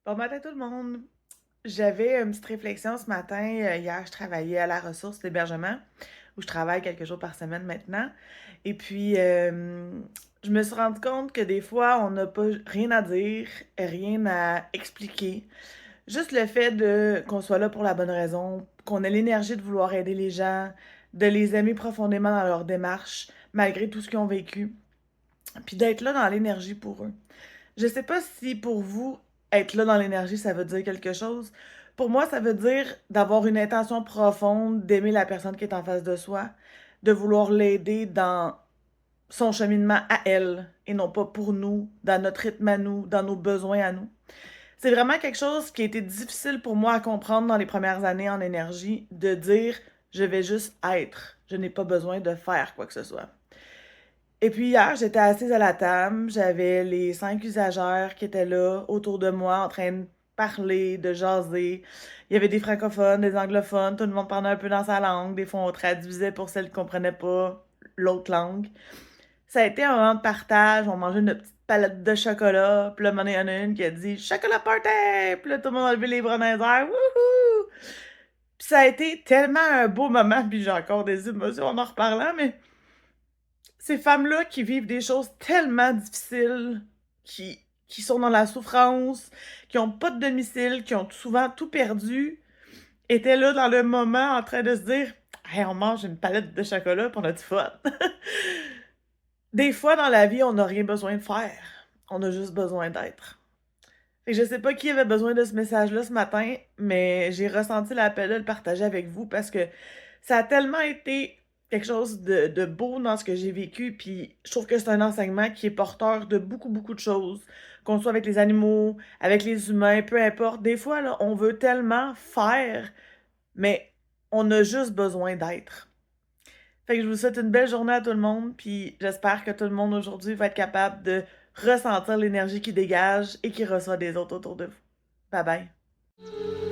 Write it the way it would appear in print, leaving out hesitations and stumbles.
Bon matin tout le monde. J'avais une petite réflexion ce matin. Hier, je travaillais à la ressource d'hébergement, où je travaille quelques jours par semaine maintenant. Et puis, je me suis rendu compte que des fois, on n'a pas rien à dire, rien à expliquer. Juste le fait de qu'on soit là pour la bonne raison, qu'on ait l'énergie de vouloir aider les gens, de les aimer profondément dans leur démarche, malgré tout ce qu'ils ont vécu, puis d'être là dans l'énergie pour eux. Je sais pas si pour vous, être là dans l'énergie, ça veut dire quelque chose. Pour moi, ça veut dire d'avoir une intention profonde, d'aimer la personne qui est en face de soi, de vouloir l'aider dans son cheminement à elle et non pas pour nous, dans notre rythme à nous, dans nos besoins à nous. C'est vraiment quelque chose qui a été difficile pour moi à comprendre dans les premières années en énergie, de dire je vais juste être, je n'ai pas besoin de faire quoi que ce soit. Et puis hier, j'étais assise à la table, j'avais les 5 usagères qui étaient là autour de moi en train de parler, de jaser. Il y avait des francophones, des anglophones, tout le monde parlait un peu dans sa langue. Des fois, on traduisait pour celles qui ne comprenaient pas l'autre langue. Ça a été un moment de partage, on mangeait une petite palette de chocolat. Puis là, il y en a une qui a dit «Chocolat party!» Puis là, tout le monde a levé les bras dans les airs. Wouhou! Puis ça a été tellement un beau moment, puis j'ai encore des émotions en reparlant, mais ces femmes-là qui vivent des choses tellement difficiles, qui sont dans la souffrance, qui ont pas de domicile, qui ont souvent tout perdu, étaient là dans le moment en train de se dire: «Hey, on mange une palette de chocolat puis on a du fun». Des fois dans la vie, on n'a rien besoin de faire, on a juste besoin d'être. Et je sais pas qui avait besoin de ce message-là ce matin, mais j'ai ressenti l'appel de le partager avec vous parce que ça a tellement été quelque chose de beau dans ce que j'ai vécu, puis je trouve que c'est un enseignement qui est porteur de beaucoup, beaucoup de choses, qu'on soit avec les animaux, avec les humains, peu importe. Des fois, là, on veut tellement faire, mais on a juste besoin d'être. Fait que je vous souhaite une belle journée à tout le monde, puis j'espère que tout le monde aujourd'hui va être capable de ressentir l'énergie qui dégage et qui reçoit des autres autour de vous. Bye bye.